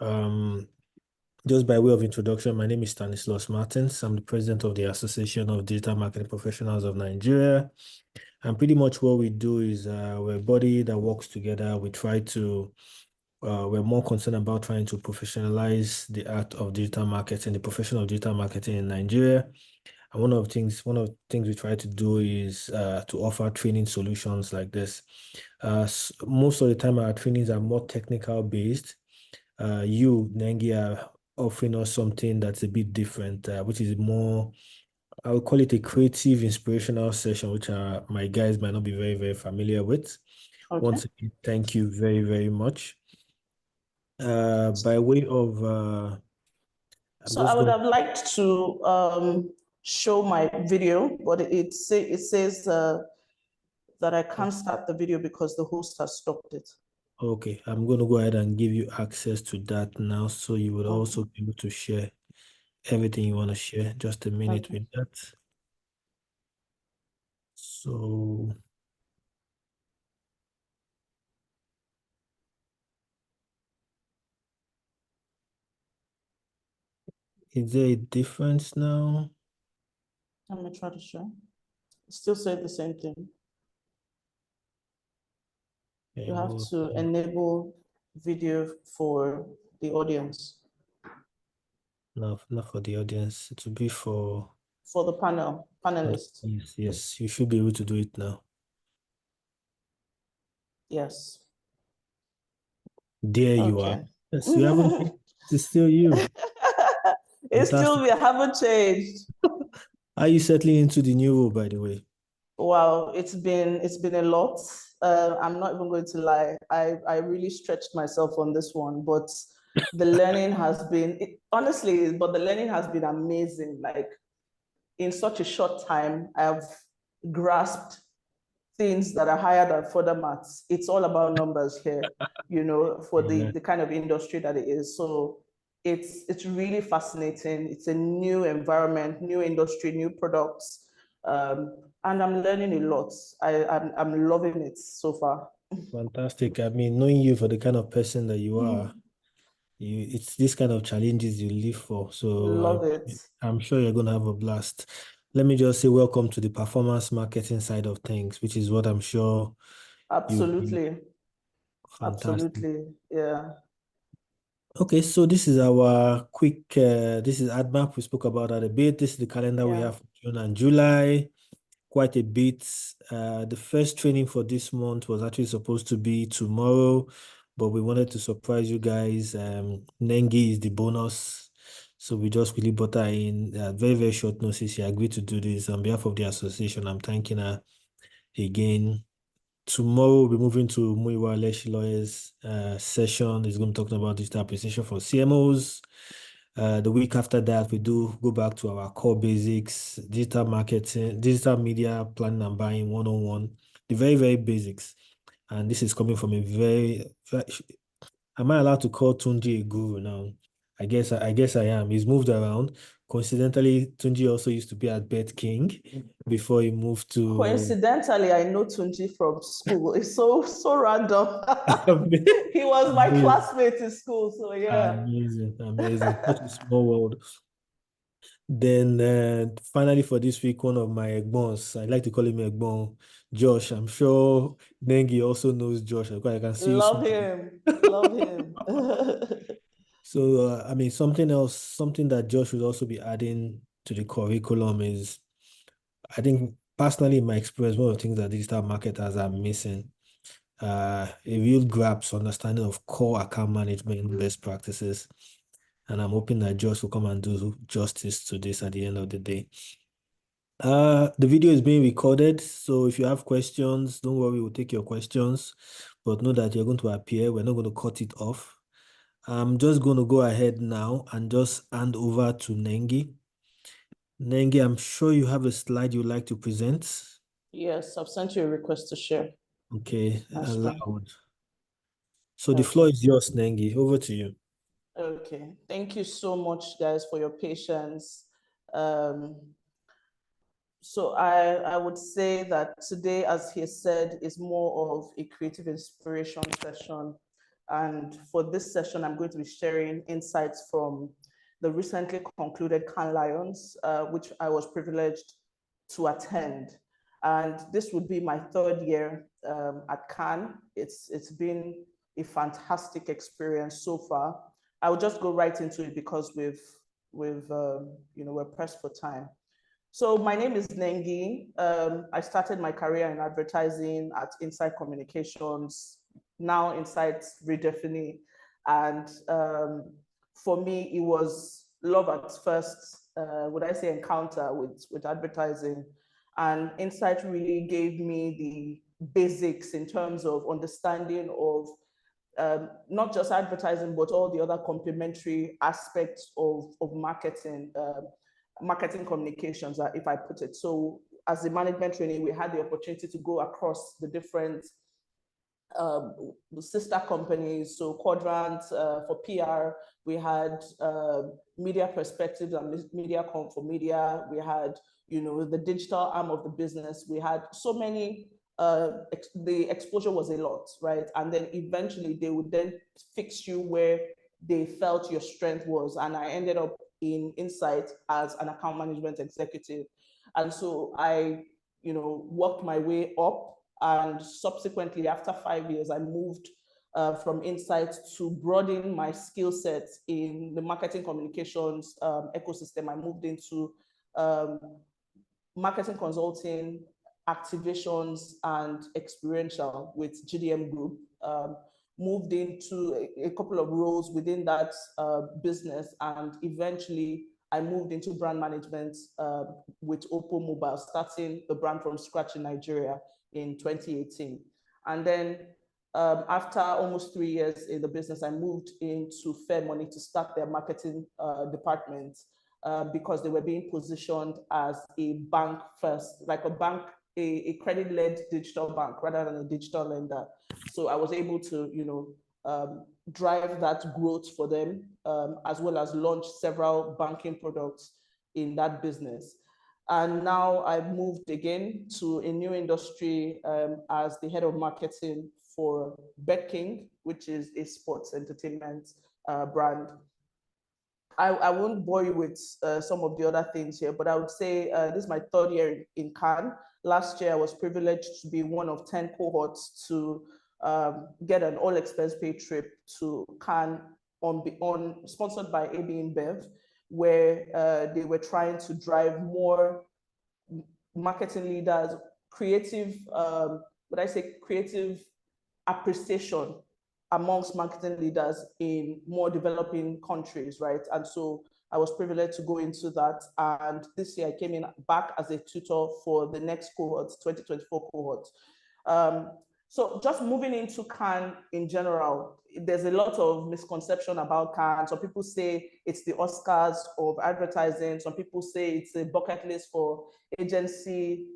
Just by way of introduction, my name is Stanislaus Martins. I'm the president of the Association of Digital Marketing Professionals of Nigeria. And pretty much what we do is we're a body that works together. We're more concerned about trying to professionalize the art of digital marketing, the profession of digital marketing in Nigeria. And one of the things we try to do is to offer training solutions like this. Most of the time, our trainings are more technical based. You, Nengi, are offering us something that's a bit different, which is more, I would call it a creative, inspirational session, which my guys might not be very, very familiar with. Okay. Once again, thank you very, very much. By way of, I'm So I just would going have liked to show my video, but it says that I can't start the video because the host has stopped it. okay, I'm going to go ahead and give you access to that now, so you would Okay. also be able to share everything you want to share. Just a minute Okay. with that. So, is there a difference now? Let me try to show. Still say the same thing. You have to enable video for the audience. No, not for the audience. It will be for the panelists. yes, yes. You should be able to do it now. Yes. There you are. Yes, you haven't. It's still you. It's still Fantastic. me. I haven't changed. Are you settling into the new role, by the way? Wow, it's been a lot. I'm not even going to lie. I really stretched myself on this one, but the learning has been honestly, but the learning has been amazing. Like in such a short time, I've grasped things that are higher than further maths. It's all about numbers here, for Yeah. the kind of industry that it is. So it's really fascinating. It's a new environment, new industry, new products. And I'm learning a lot. I'm loving it so far. Fantastic. I mean, knowing you for the kind of person that you are, it's this kind of challenges you live for. So Love it. I'm sure you're going to have a blast. Let me just say welcome to the performance marketing side of things, which is what I'm sure you'll be Absolutely. fantastic. Absolutely. Yeah. Okay, so this is our quick, this is AdMap. We spoke about that a bit. This is the calendar we Yeah. have for June and July, quite a bit. The first training for this month was actually supposed to be tomorrow, but we wanted to surprise you guys. Nengi is the bonus. So we just really brought her in very, very short notice. She agreed to do this on behalf of the association. I'm thanking her again. Tomorrow we'll be moving to Muiwa Leshi Lawyers session. He's going to be talking about digital appreciation for CMOs. The week after that, we do go back to our core basics, digital marketing, digital media planning and buying 101, the very, very basics. And this is coming from am I allowed to call Tunji a guru now? I guess I am. He's moved around. Coincidentally, Tunji also used to be at Betking before he moved to Coincidentally, I know Tunji from school. It's so random. He was my Amazing, classmate in school. So yeah. amazing, amazing. Such a small world. Then finally for this week, one of my egbons, I like to call him egbon, Josh. I'm sure Nengi also knows Josh because I can see you Love smiling. him. Love him. So I mean, something else, something that Josh would also be adding to the curriculum is, I think personally, in my experience, one of the things that digital marketers are missing, a real grasp, understanding of core account management best practices. And I'm hoping that Josh will come and do justice to this at the end of the day. The video is being recorded, so if you have questions, don't worry, we'll take your questions, but know that you're going to appear. We're not going to cut it off. I'm just going to go ahead now and just hand over to Nengi. Nengi, I'm sure you have a slide you'd like to present. Yes, I've sent you a request to share Okay, my screen. allowed. So the floor Okay. is yours, Nengi. Over to you. Okay. Thank you so much, guys, for your patience. Um, so I would say that today, as he said, is more of a creative inspiration session. And for this session, I'm going to be sharing insights from the recently concluded Cannes Lions, which I was privileged to attend. And this would be my third year at Cannes. It's been a fantastic experience so far. I will just go right into it because we're pressed for time. So my name is Nengi. I started my career in advertising at Insight Communications, now Insight Redefini. And for me, it was love at first, would I say, encounter with advertising. And Insight really gave me the basics in terms of understanding of not just advertising, but all the other complementary aspects of marketing, marketing communications, if I put it. So as a management trainee, we had the opportunity to go across the different sister companies. So Quadrant for PR, we had media perspectives and MediaCom for media. We had, the digital arm of the business. We had so many, the exposure was a lot, right? And then eventually they would then fix you where they felt your strength was. And I ended up in Insight as an account management executive. And so I, worked my way up, and subsequently after 5 years, I moved from Insight to broaden my skill set in the marketing communications ecosystem. I moved into marketing consulting, activations, and experiential with GDM Group. Moved into a couple of roles within that business, and eventually I moved into brand management with Oppo Mobile, starting the brand from scratch in Nigeria in 2018. And then after almost 3 years in the business, I moved into Fair Money to start their marketing department because they were being positioned as a bank first, like a bank, a credit-led digital bank rather than a digital lender. So I was able to, drive that growth for them, as well as launch several banking products in that business. And now I've moved again to a new industry as the head of marketing for Betking, which is a sports entertainment brand. I won't bore you with some of the other things here, but I would say this is my third year in Cannes. Last year, I was privileged to be one of 10 cohorts to get an all-expense paid trip to Cannes sponsored by AB InBev, where they were trying to drive more marketing leaders, creative, creative appreciation amongst marketing leaders in more developing countries, right? And so I was privileged to go into that. And this year I came in back as a tutor for the next cohort, 2024 cohort. So just moving into Cannes in general, there's a lot of misconception about Cannes. Some people say it's the Oscars of advertising. Some people say it's a bucket list for agency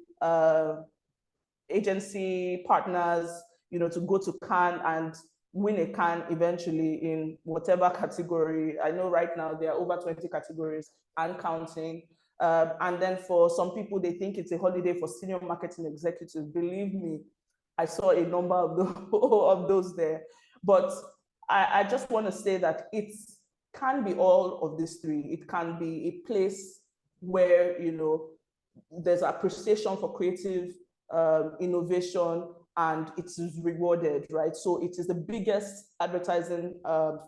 partners, to go to Cannes and win a Cannes eventually in whatever category. I know right now there are over 20 categories and counting. And then for some people, they think it's a holiday for senior marketing executives. Believe me, I saw a number of those there. But I just want to say that it can be all of these three. It can be a place where, there's appreciation for creative innovation, and it is rewarded, right? So it is the biggest advertising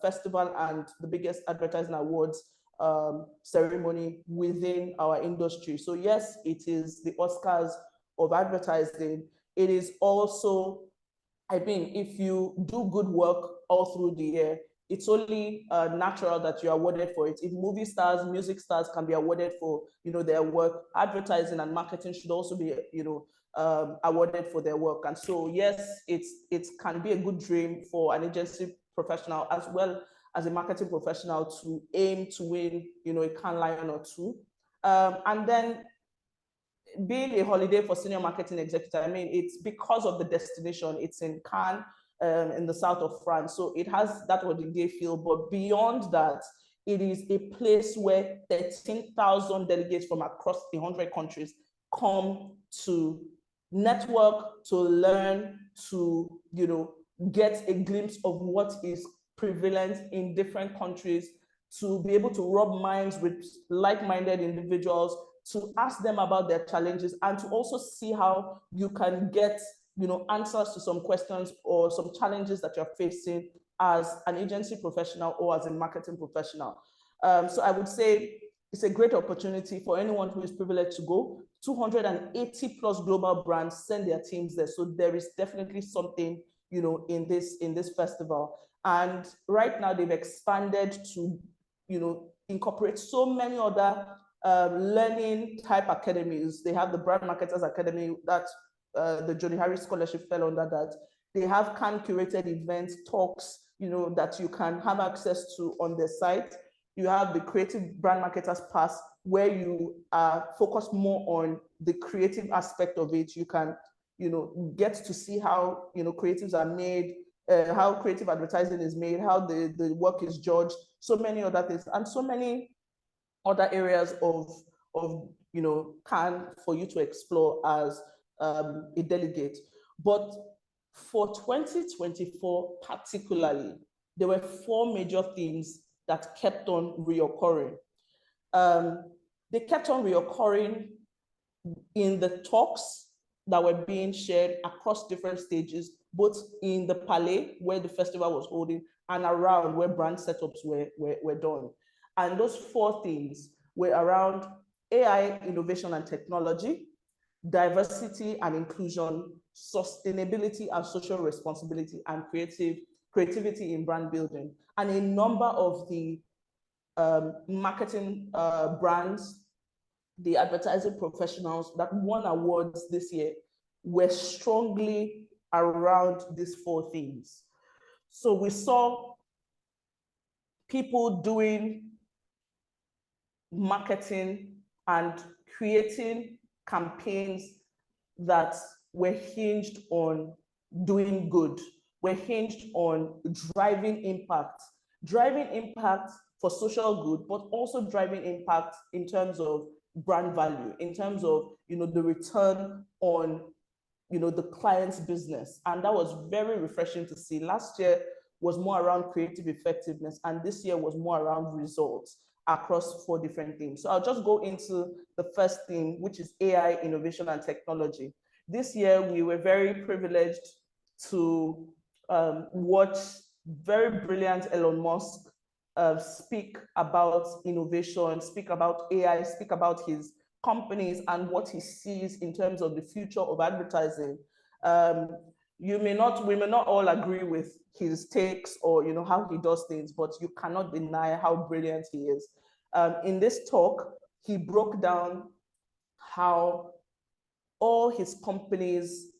festival and the biggest advertising awards ceremony within our industry. So yes, it is the Oscars of advertising. It is also, if you do good work all through the year, it's only natural that you're awarded for it. If movie stars, music stars can be awarded for, their work, advertising and marketing should also be, awarded for their work. And so, yes, it can be a good dream for an agency professional as well as a marketing professional to aim to win, a Cannes Lion or two. And then being a holiday for senior marketing executive, it's because of the destination. It's in Cannes, in the south of France. So it has that holiday feel, but beyond that, it is a place where 13,000 delegates from across 100 countries come to network, to learn, to, get a glimpse of what is prevalent in different countries, to be able to rub minds with like-minded individuals, to ask them about their challenges, and to also see how you can get, answers to some questions or some challenges that you're facing as an agency professional or as a marketing professional. So I would say it's a great opportunity for anyone who is privileged to go. 280 plus global brands send their teams there. So there is definitely something, in this festival. And right now they've expanded to, incorporate so many other learning type academies. They have the Brand Marketers Academy that the Johnny Harris Scholarship fell under that. They have curated events, talks, that you can have access to on their site. You have the Creative Brand Marketers Pass, where you are focused more on the creative aspect of it. You can, get to see how, creatives are made, how creative advertising is made, how the work is judged, so many other things, and so many other areas of can for you to explore as a delegate. But for 2024 particularly, there were 4 major themes that kept on reoccurring. They kept on reoccurring in the talks that were being shared across different stages, both in the Palais, where the festival was holding, and around where brand setups were done. And those 4 things were around AI, innovation and technology, diversity and inclusion, sustainability and social responsibility, and creativity in brand building. And a number of the marketing brands, the advertising professionals that won awards this year were strongly around these 4 things. So we saw people doing marketing and creating campaigns that were hinged on doing good, were hinged on driving impact for social good, but also driving impact in terms of brand value, in terms of, the return on, the client's business. And that was very refreshing to see. Last year was more around creative effectiveness, and this year was more around results across 4 different themes. So I'll just go into the first theme, which is AI, innovation and technology. This year, we were very privileged to watch very brilliant Elon Musk speak about innovation, speak about AI, speak about his companies and what he sees in terms of the future of advertising. We may not all agree with his takes or how he does things, but you cannot deny how brilliant he is. In this talk, he broke down how all his companies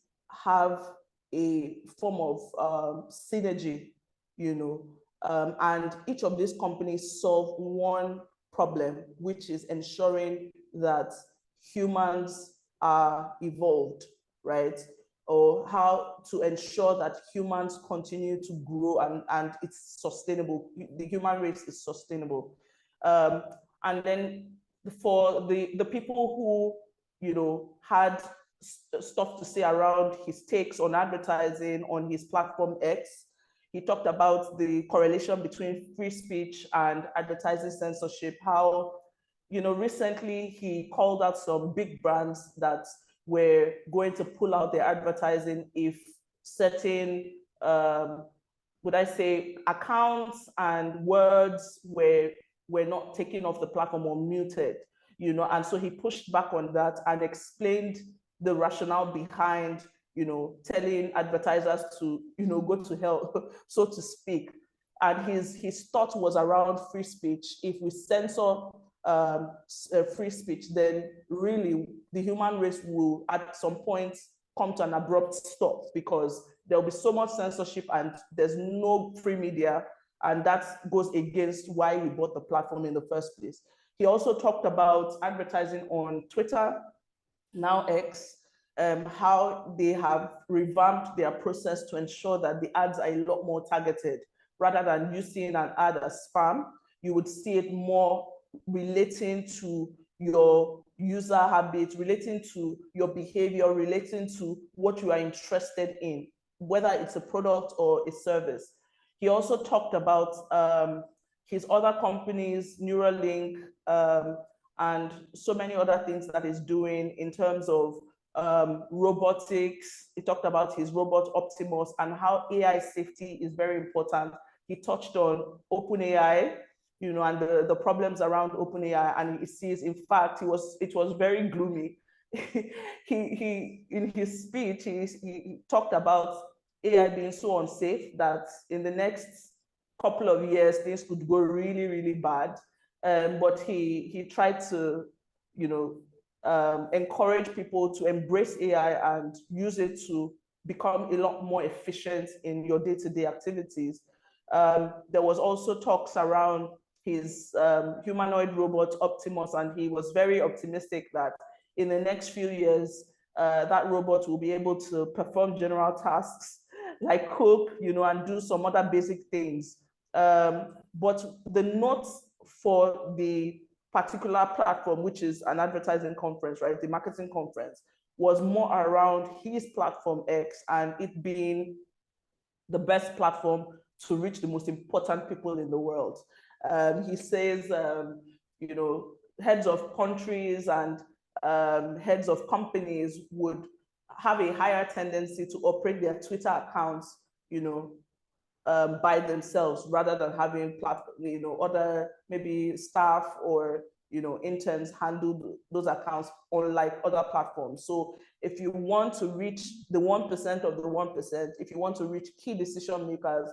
have a form of synergy, and each of these companies solve one problem, which is ensuring that humans are evolved, right? Or how to ensure that humans continue to grow and it's sustainable. The human race is sustainable. And then for the people who, had stuff to say around his takes on advertising on his platform X, he talked about the correlation between free speech and advertising censorship, how, recently he called out some big brands that were going to pull out their advertising if certain, would I say, accounts and words were not taken off the platform or muted, and so he pushed back on that and explained the rationale behind, telling advertisers to, go to hell, so to speak. And his thought was around free speech. If we censor free speech, then really the human race will at some point come to an abrupt stop, because there'll be so much censorship and there's no free media, and that goes against why we bought the platform in the first place. He also talked about advertising on Twitter, now X, how they have revamped their process to ensure that the ads are a lot more targeted. Rather than you seeing an ad as spam, you would see it more relating to your user habits, relating to your behavior, relating to what you are interested in, whether it's a product or a service. He also talked about his other companies, Neuralink, and so many other things that he's doing in terms of robotics. He talked about his robot Optimus and how AI safety is very important. He touched on OpenAI, and the problems around OpenAI, and he sees, in fact, it was very gloomy. he in his speech, he talked about AI being so unsafe that in the next couple of years things could go really, really bad. But he tried to, encourage people to embrace AI and use it to become a lot more efficient in your day-to-day activities. There was also talks around his humanoid robot Optimus, and he was very optimistic that in the next few years, that robot will be able to perform general tasks like cook, and do some other basic things. But the note for the particular platform, which is an advertising conference, right, the marketing conference, was more around his platform X and it being the best platform to reach the most important people in the world. He says, heads of countries and heads of companies would have a higher tendency to operate their Twitter accounts, by themselves rather than having other maybe staff or interns handle those accounts, unlike other platforms. So if you want to reach the 1% of the 1%, if you want to reach key decision makers,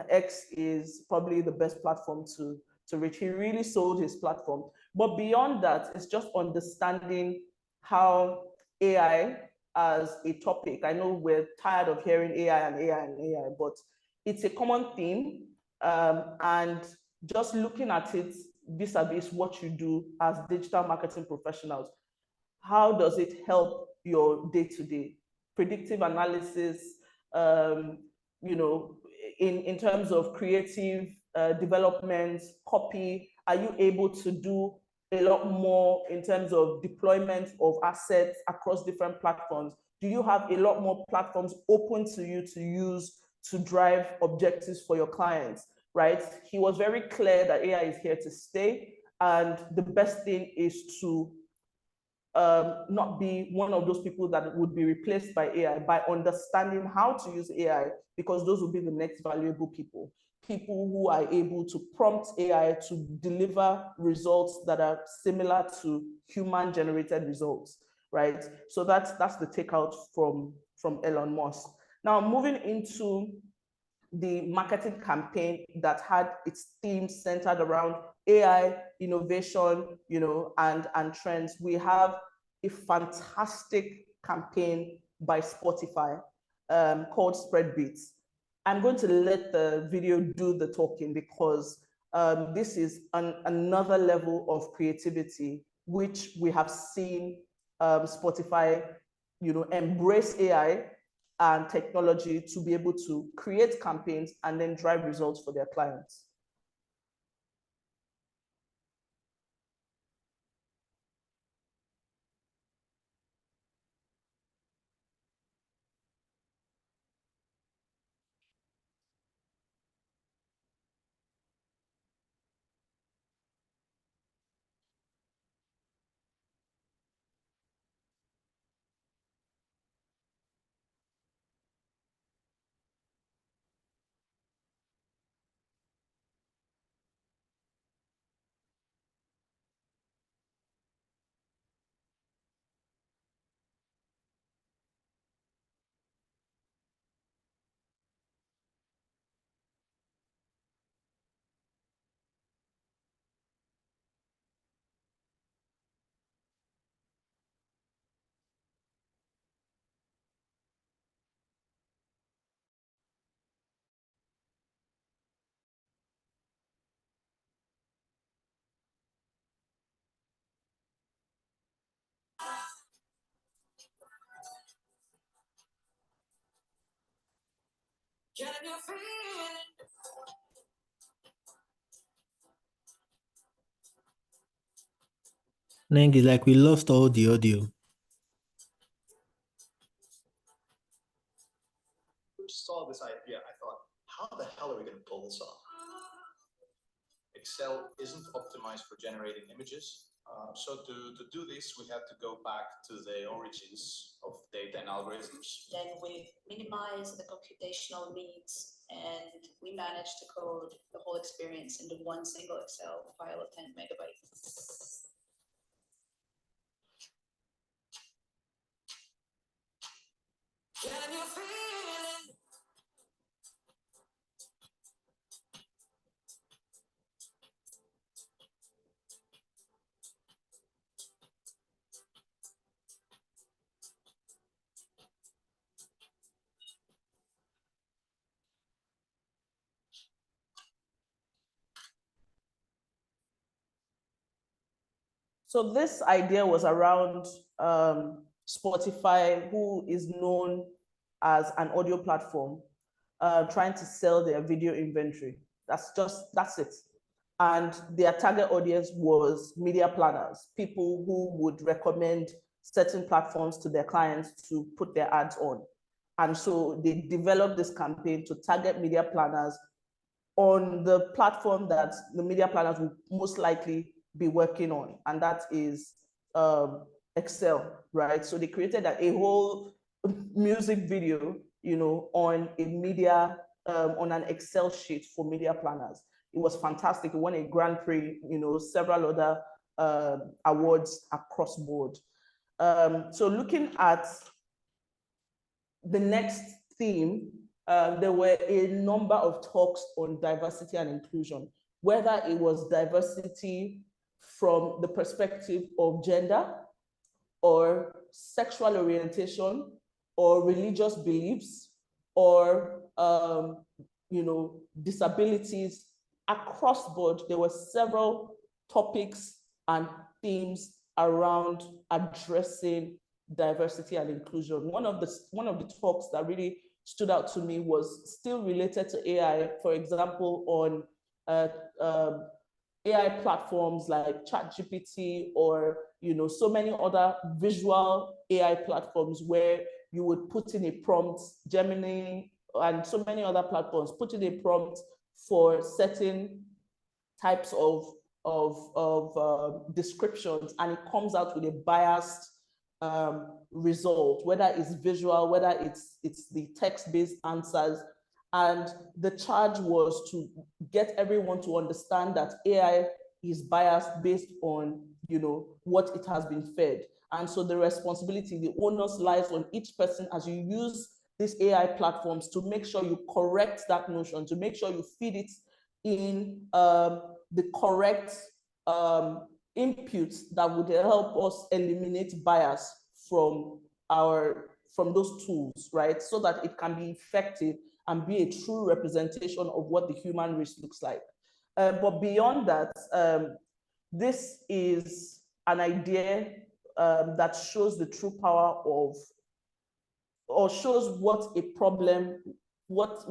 X is probably the best platform to reach. He really sold his platform. But beyond that, it's just understanding how AI as a topic. I know we're tired of hearing AI and AI and AI, but it's a common theme, and just looking at it vis-a-vis what you do as digital marketing professionals. How does it help your day-to-day? Predictive analysis, in terms of creative development, copy, are you able to do a lot more in terms of deployment of assets across different platforms? Do you have a lot more platforms open to you to use to drive objectives for your clients, right? He was very clear that AI is here to stay, and the best thing is to not be one of those people that would be replaced by AI, by understanding how to use AI, because those will be the next valuable people who are able to prompt AI to deliver results that are similar to human generated results, right? So that's the takeout from Elon Musk. Now, moving into the marketing campaign that had its theme centered around AI, innovation, and trends. We have a fantastic campaign by Spotify called Spread Beats. I'm going to let the video do the talking because this is another level of creativity, which we have seen Spotify, embrace AI and technology to be able to create campaigns and then drive results for their clients. Nengi, like we lost all the audio. Excel isn't optimized for generating images. So to do this, we have to go back to the origins of data and algorithms. Then we minimize the computational needs and we manage to code the whole experience into one single Excel file of 10 megabytes. Can you feel it? So this idea was around Spotify, who is known as an audio platform, trying to sell their video inventory. That's it. And their target audience was media planners, people who would recommend certain platforms to their clients to put their ads on. And so they developed this campaign to target media planners on the platform that the media planners will most likely be working on, and that is Excel, right? So they created a whole music video, on a media, on an Excel sheet for media planners. It was fantastic. It won a Grand Prix, several other awards across board. So looking at the next theme, there were a number of talks on diversity and inclusion, whether it was diversity from the perspective of gender or sexual orientation or religious beliefs or disabilities. Across board, there were several topics and themes around addressing diversity and inclusion. One of the talks that really stood out to me was still related to AI, for example, on AI platforms like ChatGPT or so many other visual AI platforms where you would put in a prompt, Gemini, and so many other platforms, put in a prompt for certain types of descriptions, and it comes out with a biased result, whether it's visual, whether it's the text-based answers. And the charge was to get everyone to understand that AI is biased based on what it has been fed. And so the responsibility, the onus lies on each person as you use these AI platforms to make sure you correct that notion, to make sure you feed it in the correct inputs that would help us eliminate bias from those tools, right? So that it can be effective and be a true representation of what the human race looks like. But beyond that, this is an idea that shows the true power of, or shows what a problem, what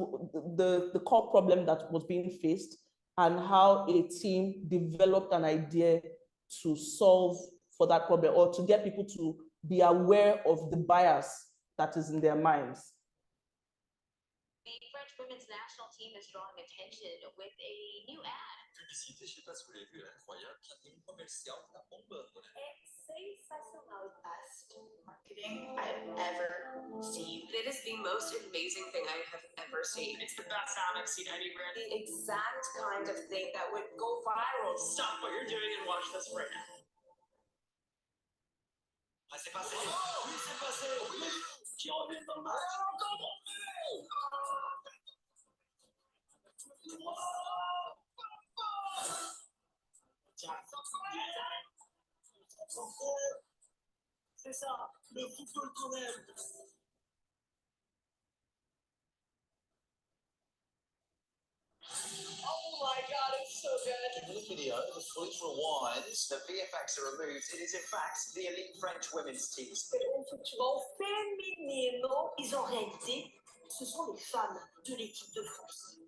the core problem that was being faced, and how a team developed an idea to solve for that problem, or to get people to be aware of the bias that is in their minds. The French women's national team is drawing attention with a new ad. Publicité, je sais pas si vous l'avez vu, incroyable, campagne commerciale, la bombe. Sensational, best marketing I've ever seen. It is the most amazing thing I have ever seen. It's the best sound I've seen anywhere. The exact kind of thing that would go viral. Stop what you're doing and watch this right now. Ah, c'est passé! Oui, c'est passé! Oui! Qui revient dans le match? C'est ça, le football qu'on aime. Oh my god, it's so good. In this video, the footage rewinds, the VFX are removed. It is in fact the elite French women's team. Au football féminin, ils en réalité, ce sont les femmes de l'équipe de France.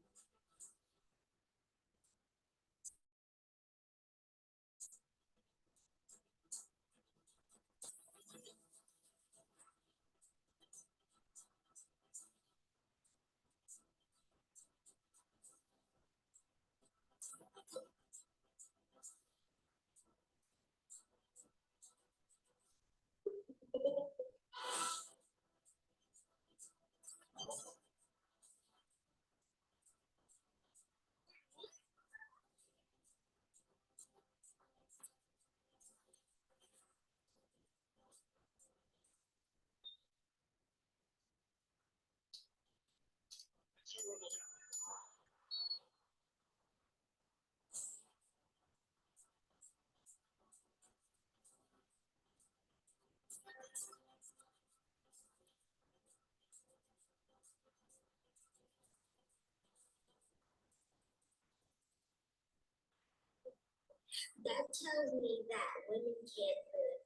That tells me that women can't hurt.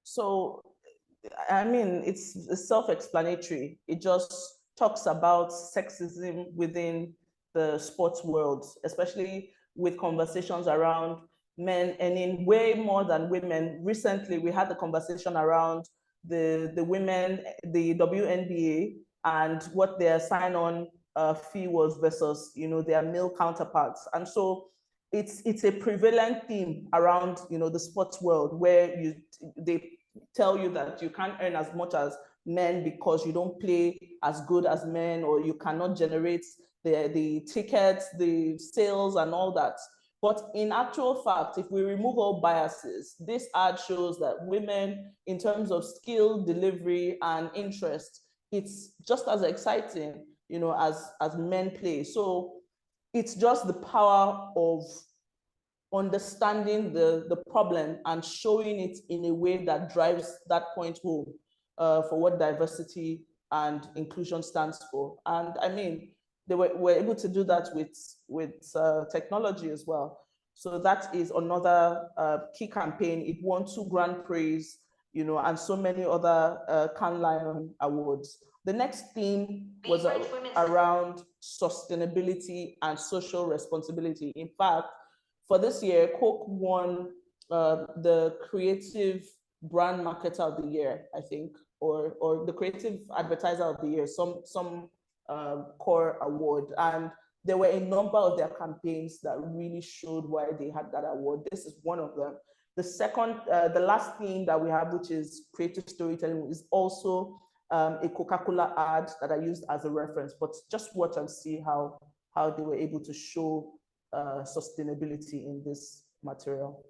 So, I mean, it's self-explanatory. It just talks about sexism within the sports world, especially with conversations around men earning way more than women. Recently, we had the conversation around the women, the WNBA, and what their sign-on fee was versus, you know, their male counterparts. And so it's a prevalent theme around, you know, the sports world, where they tell you that you can't earn as much as men because you don't play as good as men, or you cannot generate the tickets, the sales, and all that. But in actual fact, if we remove all biases, this ad shows that women, in terms of skill, delivery, and interest, it's just as exciting, you know, as men play. So it's just the power of understanding the problem and showing it in a way that drives that point home for what diversity and inclusion stands for. And I mean, they were able to do that with technology as well. So that is another key campaign. It won 2 Grand Prix, you know, and so many other Cannes Lion awards. The next theme was around sustainability and social responsibility. In fact, for this year, Coke won the Creative Brand Marketer of the Year, I think, or the Creative Advertiser of the Year, some core award. And there were a number of their campaigns that really showed why they had that award. This is one of them. The second, the last theme that we have, which is creative storytelling, is also a Coca-Cola ad that I used as a reference, but just watch and see how they were able to show sustainability in this material.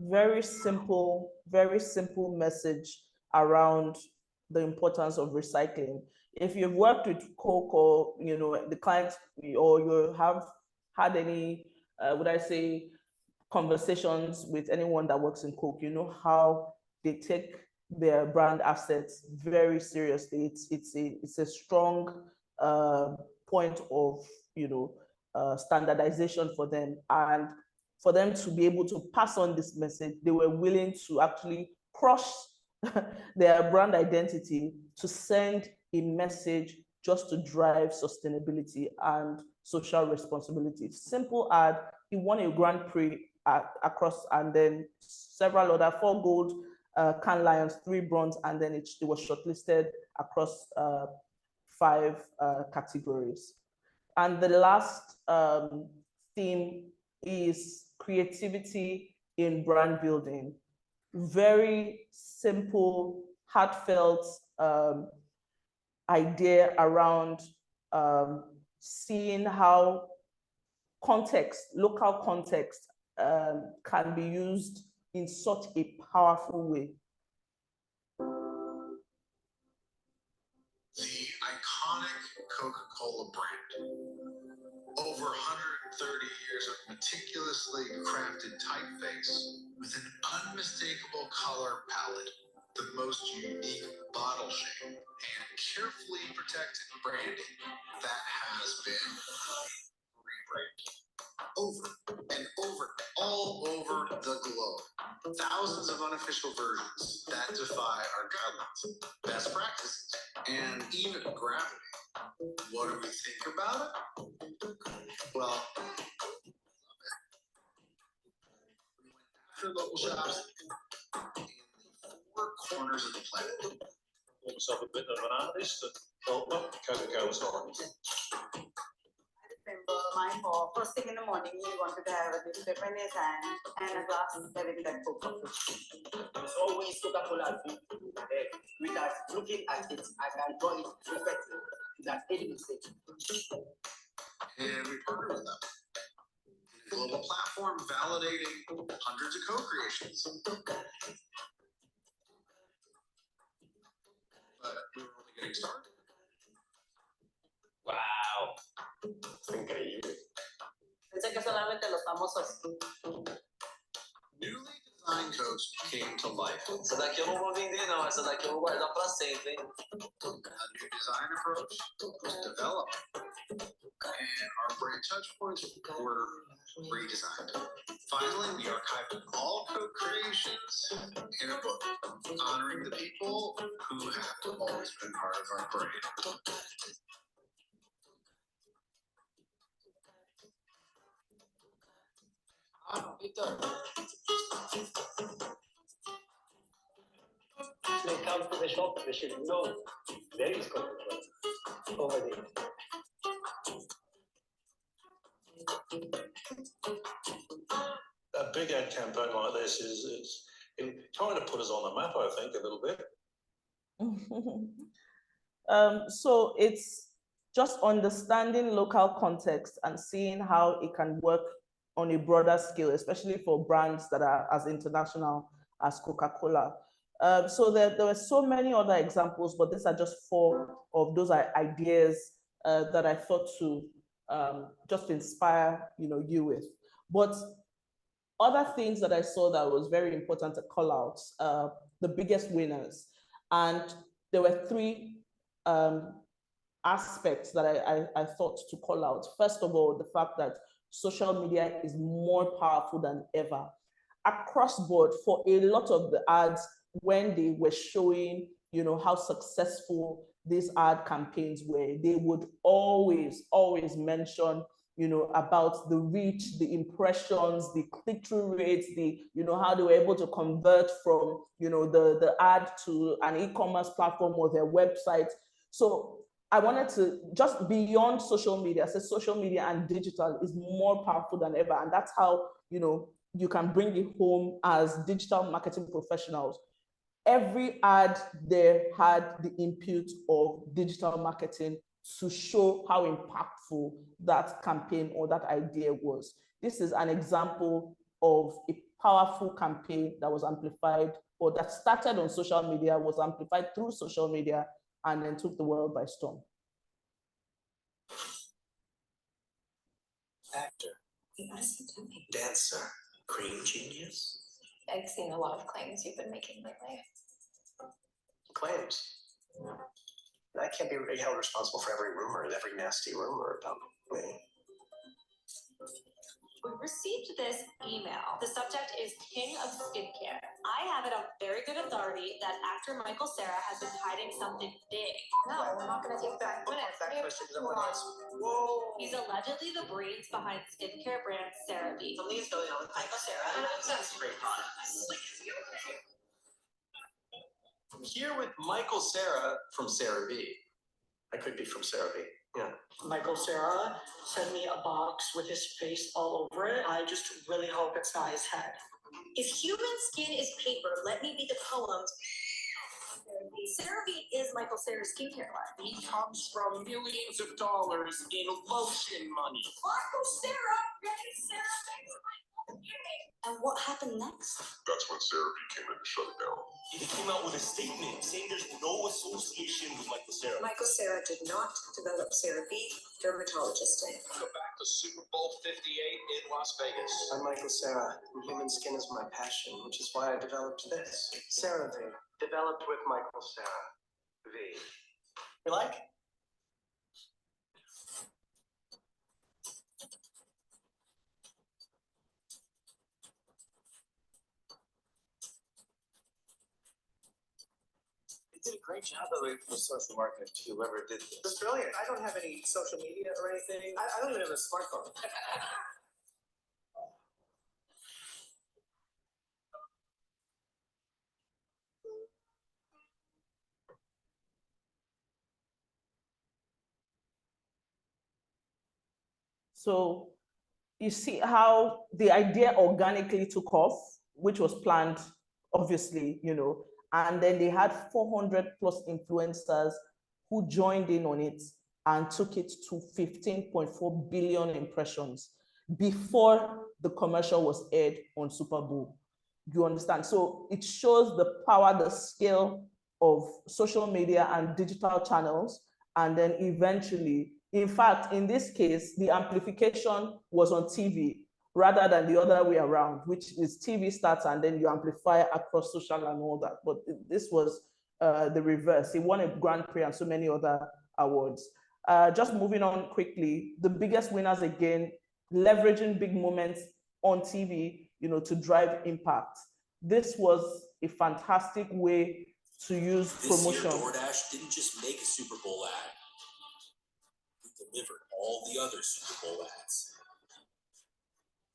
Very simple message around the importance of recycling. If you've worked with Coke, or you know the clients, or you have had any, would I say, conversations with anyone that works in Coke, you know how they take their brand assets very seriously. It's a strong point of, you know, standardization for them, and for them to be able to pass on this message, they were willing to actually crush their brand identity to send a message just to drive sustainability and social responsibility. Simple ad. He won a Grand Prix across, and then several other 4 gold Cannes Lions, 3 bronze, and then it was shortlisted across 5 categories. And the last theme is creativity in brand building. Very simple, heartfelt idea around seeing how context, local context, can be used in such a powerful way. The iconic Coca-Cola brand. Over 130 years of meticulously crafted typeface with an unmistakable color palette, the most unique bottle shape, and carefully protected branding that has been rebranded over and over, all over the globe. Thousands of unofficial versions that defy our guidelines, best practices, and even gravity. What do we think about it? Well, we went after local shops in the 4 corners of the planet. Ik myself a bit of an artist, and thought, well, Coca-Cola story. Remember my mom, first thing in the morning, he wanted to have a little pepper in his hand and a glass of very that Coca. It's always Coca-Cola without looking at it, I can draw it perfectly without any mistake. And we partner with them. A global platform validating hundreds of co-creations. But we were only getting started. Wow. Increíble. Pensé que solamente los famosos. Newly designed Cokes came to life. Essa daqui eu não vou vender, não. Essa daqui eu vou guardar pra sempre, hein? A new design approach was developed. And our brand touchpoints were redesigned. Finally, we archived all Coke creations in a book, honoring the people who have always been part of our brand. Vitor. They come to the shop, they should know there is Coca-Cola over there. A big ad campaign like this is trying to put us on the map, I think, a little bit. So it's just understanding local context and seeing how it can work on a broader scale, especially for brands that are as international as Coca-Cola. So there were so many other examples, but these are just 4 of those ideas that I thought to just inspire you with. But other things that I saw that was very important to call out, the biggest winners. And there were 3 aspects that I thought to call out. First of all, the fact that social media is more powerful than ever. Across board, for a lot of the ads, when they were showing, how successful these ad campaigns were, they would always mention, about the reach, the impressions, the click-through rates, how they were able to convert from, the ad to an e-commerce platform or their website. So I wanted to, just beyond social media, say social media and digital is more powerful than ever. And that's how, you can bring it home as digital marketing professionals. Every ad there had the input of digital marketing to show how impactful that campaign or that idea was. This is an example of a powerful campaign that was amplified, or that started on social media, was amplified through social media, and then took the world by storm. Actor, dancer, cream genius. I've seen a lot of claims you've been making lately. Claims. I can't be held responsible for every rumor, every nasty rumor about me. We received this email. The subject is King of Skincare. I have it on very good authority that actor Michael Cera has been hiding something big. No, we're not going to take that. Whoa. He's allegedly the brains behind skincare brand CeraVe. Something is going on with Michael Cera. That's a great product. I'm here with Michael Cera from CeraVe. I could be from CeraVe. Yeah. Michael Cera sent me a box with his face all over it. I just really hope it's not his head. If human skin is paper, let me be the poems. CeraVe is Michael Cera's skincare line. He comes from millions of dollars in lotion money. Michael Cera, and what happened next? That's when CeraVe came in to shut it down. He came out with a statement saying there's no association with Michael Cera. Michael Cera did not develop CeraVe, dermatologist did. Go back to Super Bowl 58 in Las Vegas. I'm Michael Cera, and human skin is my passion, which is why I developed this. CeraVe, developed with Michael Cera. V. You like? You did a great job of it with social marketing to whoever did this. It's brilliant. I don't have any social media or anything. I don't even have a smartphone. So you see how the idea organically took off, which was planned, obviously, and then they had 400 plus influencers who joined in on it and took it to 15.4 billion impressions before the commercial was aired on Super Bowl. You understand? So it shows the power, the scale of social media and digital channels. And then eventually, in fact, in this case, the amplification was on TV rather than the other way around, which is TV starts and then you amplify across social and all that. But this was the reverse. He won a Grand Prix and so many other awards. Just moving on quickly, the biggest winners again, leveraging big moments on TV, to drive impact. This was a fantastic way to use promotion. This year, DoorDash didn't just make a Super Bowl ad. We delivered all the other Super Bowl ads.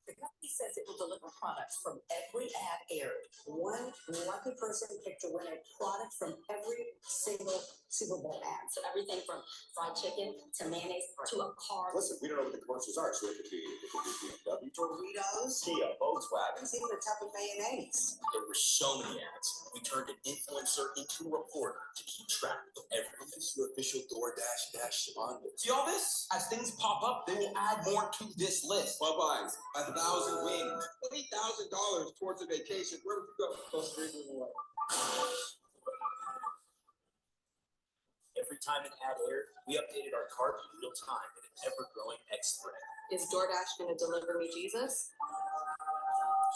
The company says it will deliver products from every ad aired. One lucky person picked to win a product from every single Super Bowl ad. So everything from fried chicken to mayonnaise to a car. Listen, we don't know what the commercials are, so it could be BMW, Doritos, Kia, Volkswagen. even the type of mayonnaise. There were so many ads. We turned an influencer into a reporter to keep track of everything. This is your official DoorDash responder. See all this? As things pop up, they will add more to this list. Bye-bye. 1,000 wings. $20,000 towards a vacation. Where would you go? Costa Rica away. Every time an ad aired, we updated our cart in real time in an ever-growing X thread. Is DoorDash going to deliver me Jesus?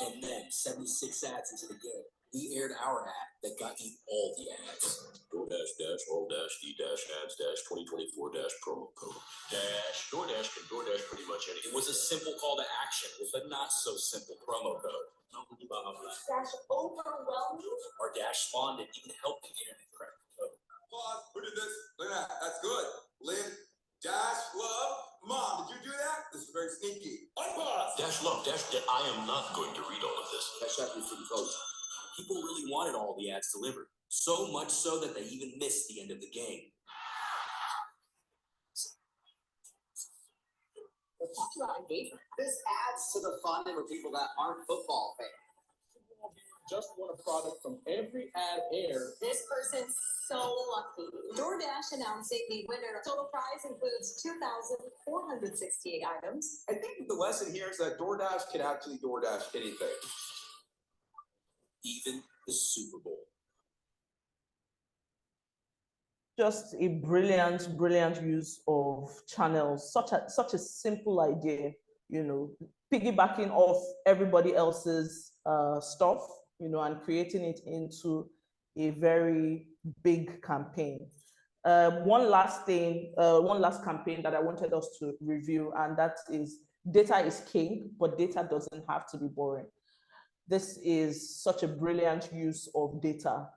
And then, 76 ads into the game, we aired our ad that got you all the ads. DoorDash dash all dash the dash ads dash 2024 dash promo code dash DoorDash can DoorDash pretty much anything. It was a simple call to action with a not so simple promo code. Dash overwhelming? Our dash spawned and even helped the internet crack the code. Pause. Who did this? Look at that. That's good. Lynn, Dash, Love. Mom, did you do that? This is very sneaky. Unpause. Dash love, dash I am not going to read all of this. Dash after some codes. People really wanted all the ads delivered. So much so that they even missed the end of the game. This adds to the fun for people that aren't football fans. Just won a product from every ad aired. This person's so lucky. DoorDash announcing the winner. Total prize includes 2,468 items. I think the lesson here is that DoorDash can actually DoorDash anything. Even the Super Bowl. Just a brilliant use of channels, such a simple idea, piggybacking off everybody else's stuff, and creating it into a very big campaign. One last campaign that I wanted us to review, and that is data is king, but data doesn't have to be boring. This is such a brilliant use of data.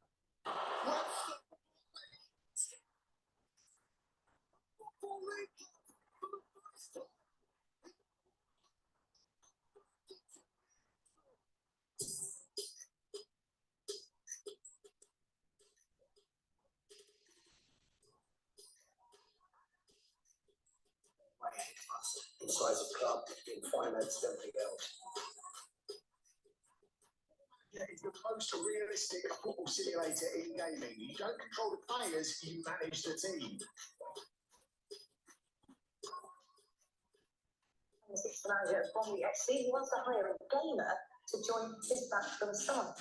The size of cup in finance, everything else. Yeah, it's the most realistic football simulator in gaming. You don't control the players, you manage the team. This manager from the FC wants to hire a gamer to join his back from son.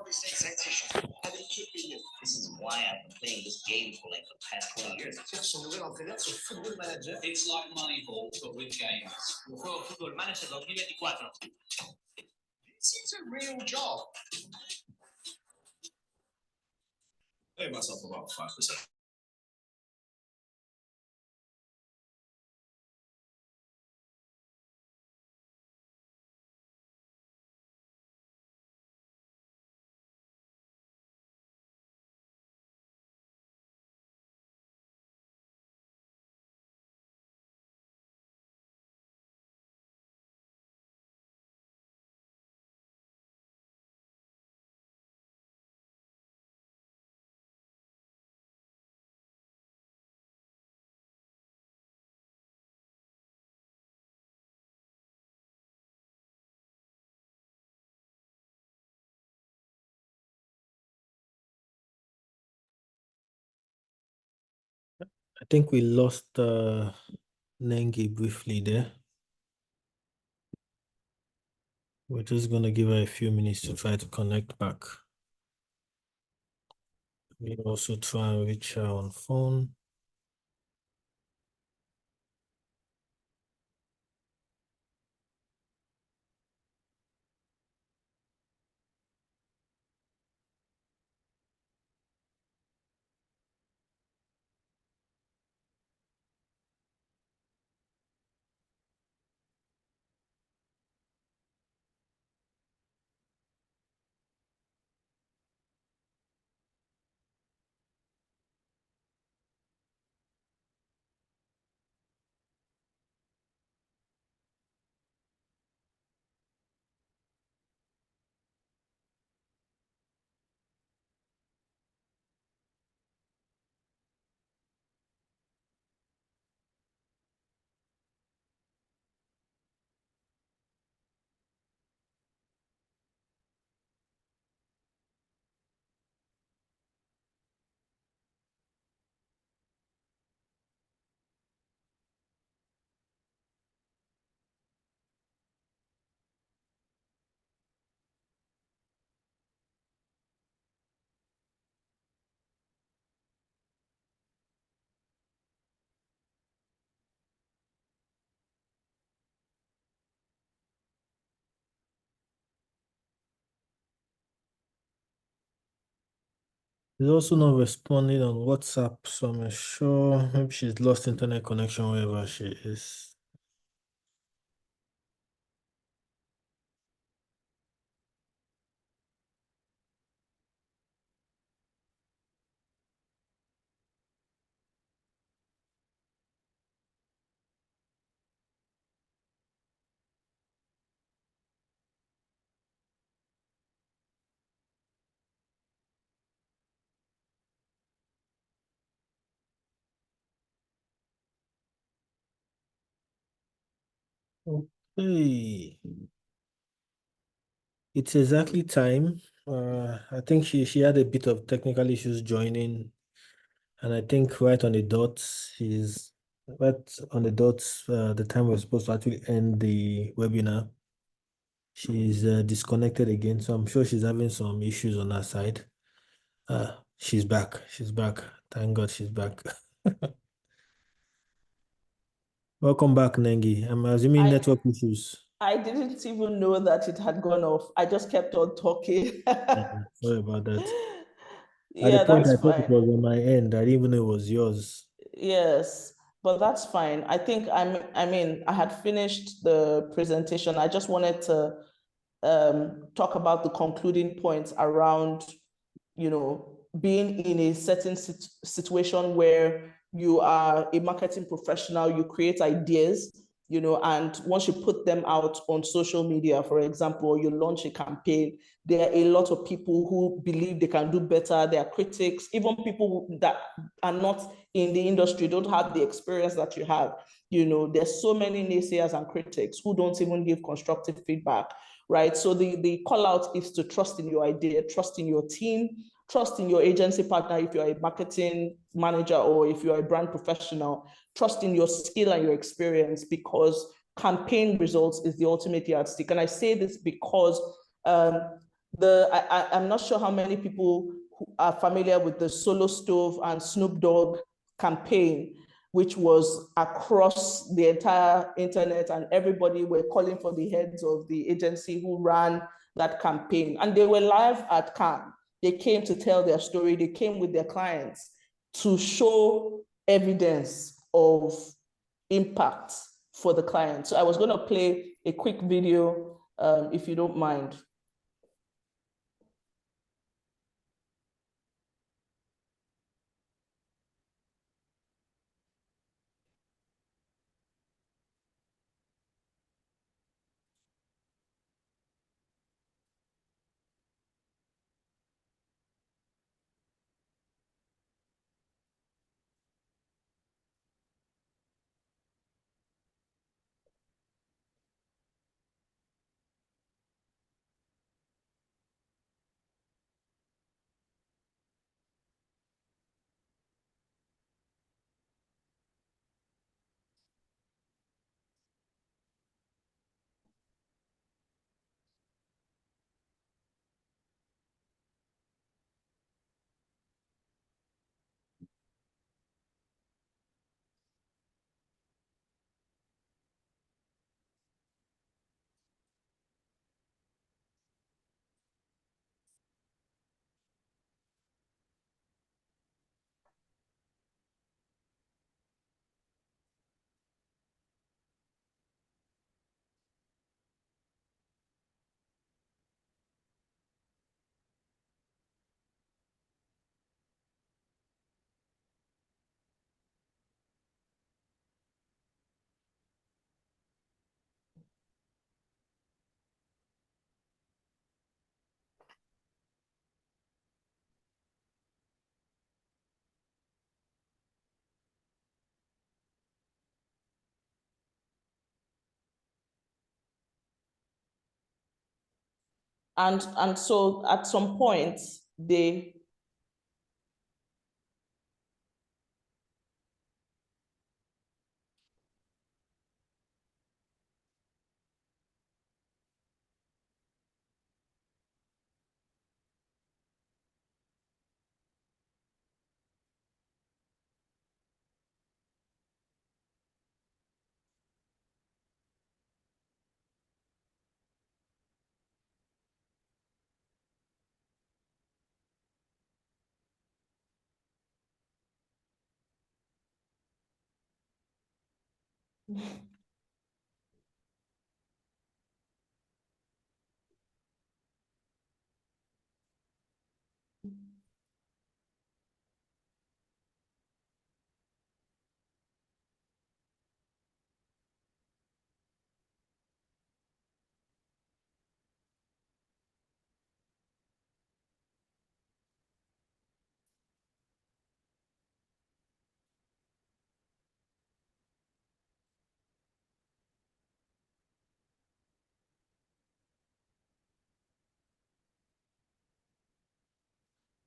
And it should be you. This is why I've been playing this game for like the past 20 years. Football manager. It's like Moneyball, but with games. Football manager 2024. This is a real job. I pay myself about 5%. I think we lost Nengi briefly there. We're just going to give her a few minutes to try to connect back. We also try and reach her on phone. She's also not responding on WhatsApp, so I'm sure maybe she's lost internet connection wherever she is. Okay. It's exactly time. I think she had a bit of technical issues joining, and I think right on the dot, she's right on the dot, the time we're supposed to actually end the webinar. She's disconnected again, so I'm sure she's having some issues on her side. She's back. She's back. Thank God she's back. Welcome back, Nengi. I'm assuming network issues. I didn't even know that it had gone off. I just kept on talking. Sorry about that. At the Yeah, point, that's I thought it fine. was on my end. I didn't even know it was yours. Yes, but that's fine. I mean, I had finished the presentation. I just wanted to talk about the concluding points around, being in a certain situation where you are a marketing professional, you create ideas, and once you put them out on social media, for example, you launch a campaign, there are a lot of people who believe they can do better. There are critics, even people that are not in the industry, don't have the experience that you have. There's so many naysayers and critics who don't even give constructive feedback, right? So the call out is to trust in your idea, trust in your team, trust in your agency partner if you're a marketing manager or if you're a brand professional, trust in your skill and your experience, because campaign results is the ultimate yardstick. And I say this because I'm not sure how many people who are familiar with the Solo Stove and Snoop Dogg campaign, which was across the entire internet, and everybody were calling for the heads of the agency who ran that campaign. And they were live at Cannes. They came to tell their story. They came with their clients to show evidence of impact for the client. So I was going to play a quick video, if you don't mind. And so at some point, they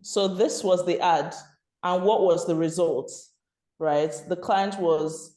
So this was the ad, and what was the result, right? The client was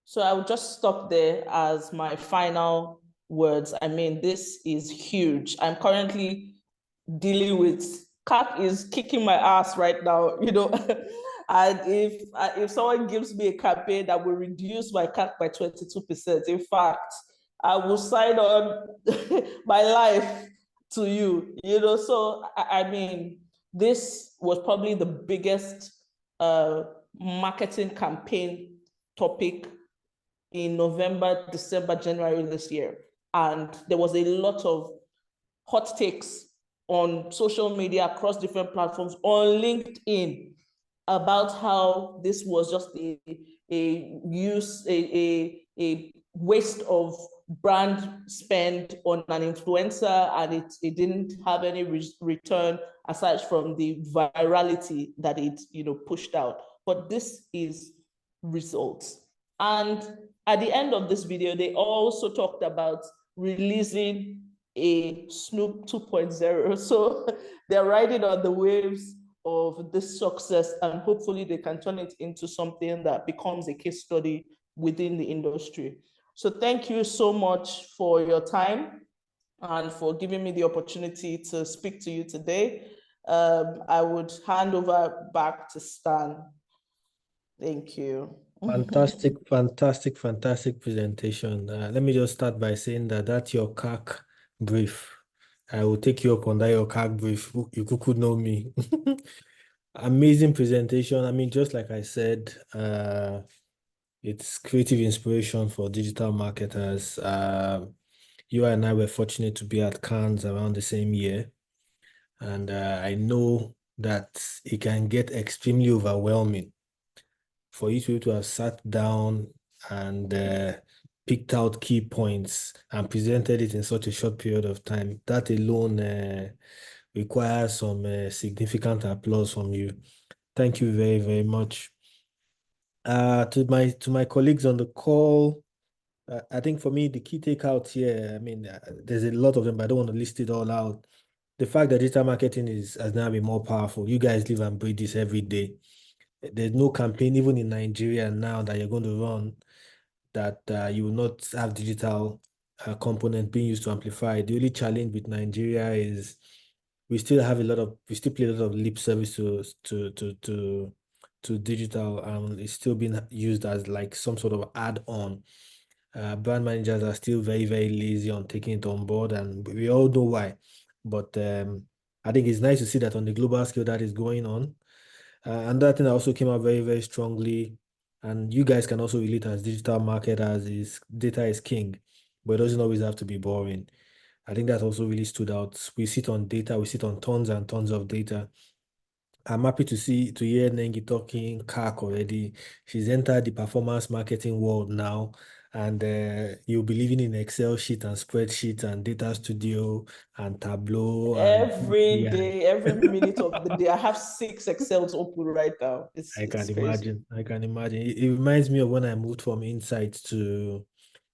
So I will just stop there as my final words. I mean, this is huge. I'm currently dealing with CAC is kicking my ass right now, you know. And if someone gives me a campaign that will reduce my CAC by 22%, in fact, I will sign on my life to you, you know. So I mean, this was probably the biggest marketing campaign topic in November, December, January this year. And there was a lot of hot takes on social media across different platforms, on LinkedIn, about how this was just a waste of brand spend on an influencer, and it didn't have any return aside from the virality that it pushed out. But this is results. And at the end of this video, they also talked about releasing a Snoop 2.0. So they're riding on the waves of this success, and hopefully they can turn it into something that becomes a case study within the industry. So thank you so much for your time and for giving me the opportunity to speak to you today. I would hand over back to Stan. Thank you. Fantastic, fantastic, fantastic presentation. Let me just start by saying that that's your CAC brief. I will take you up on that, your CAC brief. You could know me. Amazing presentation. I mean, just like I said, it's creative inspiration for digital marketers. You and I were fortunate to be at Cannes around the same year. And I know that it can get extremely overwhelming for you to have sat down and picked out key points and presented it in such a short period of time. That alone requires some significant applause from you. Thank you very, very much. To my colleagues on the call, I think for me, the key takeout here, I mean, there's a lot of them, but I don't want to list it all out. The fact that digital marketing has now been more powerful. You guys live and breathe this every day. There's no campaign, even in Nigeria now, that you're going to run that you will not have digital component being used to amplify. The only challenge with Nigeria is we still play a lot of lip service to digital, and it's still being used as like some sort of add-on. Brand managers are still very, very lazy on taking it on board, and we all know why. But I think it's nice to see that on the global scale that is going on. And that thing that also came out very, very strongly, and you guys can also relate as digital marketers, is data is king, but it doesn't always have to be boring. I think that also really stood out. We sit on data, we sit on tons and tons of data. I'm happy to hear Nengi talking CAC already. She's entered the performance marketing world now, and you'll be living in Excel sheet and spreadsheet and data studio and Tableau and Every yeah. day, every minute of the day, I have 6 Excels open right now. I can It's crazy. imagine. I can imagine. It reminds me of when I moved from Insight to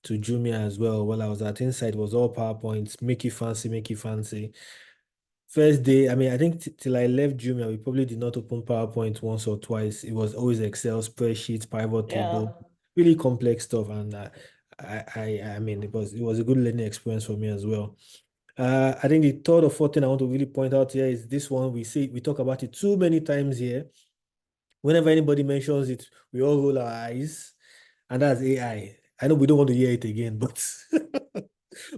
Jumia as well. While I was at Insight, it was all PowerPoints, make it fancy, make it fancy. First day, I mean, I think till I left Jumia, we probably did not open PowerPoint once or twice. It was always Excel spreadsheets, pivot table, really complex stuff. And I mean, it was a good learning experience for me as well. I think the third or fourth thing I want to really point out here is this one. We talk about it too many times here. Whenever anybody mentions it, we all roll our eyes, and that's AI. I know we don't want to hear it again, but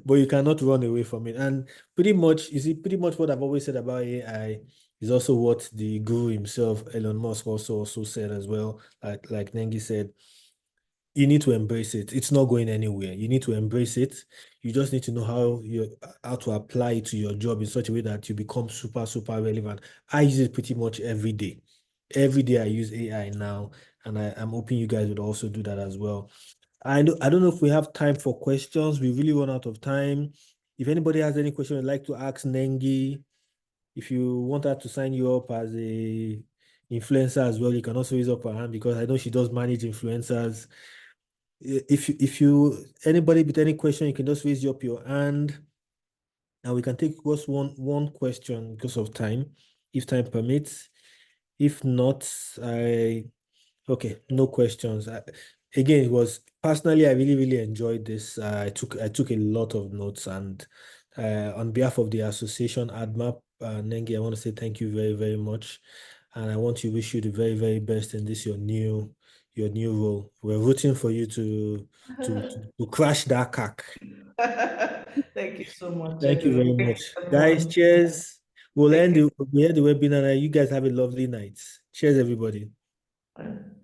but you cannot run away from it. And pretty much what I've always said about AI is also what the guru himself, Elon Musk, also said as well. Like Nengi said, you need to embrace it. It's not going anywhere. You need to embrace it. You just need to know how to apply it to your job in such a way that you become super, super relevant. I use it pretty much every day. Every day I use AI now, and I'm hoping you guys would also do that as well. I don't know if we have time for questions. We really run out of time. If anybody has any question you'd like to ask Nengi, if you want her to sign you up as a influencer as well, you can also raise up her hand, because I know she does manage influencers. If you anybody with any question, you can just raise up your hand, and we can take just one question because of time, if time permits. If not, okay, no questions. Again, it was personally, I really, really enjoyed this. I took a lot of notes, and on behalf of the association ADMAP, Nengi, I want to say thank you very, very much, and I want to wish you the very, very best in this your new role. We're rooting for you to crash that CAC. Thank you so much. Thank you very much, guys. Everyone. Cheers. We'll Thank end the webinar. You guys have a lovely night. Cheers, everybody. you.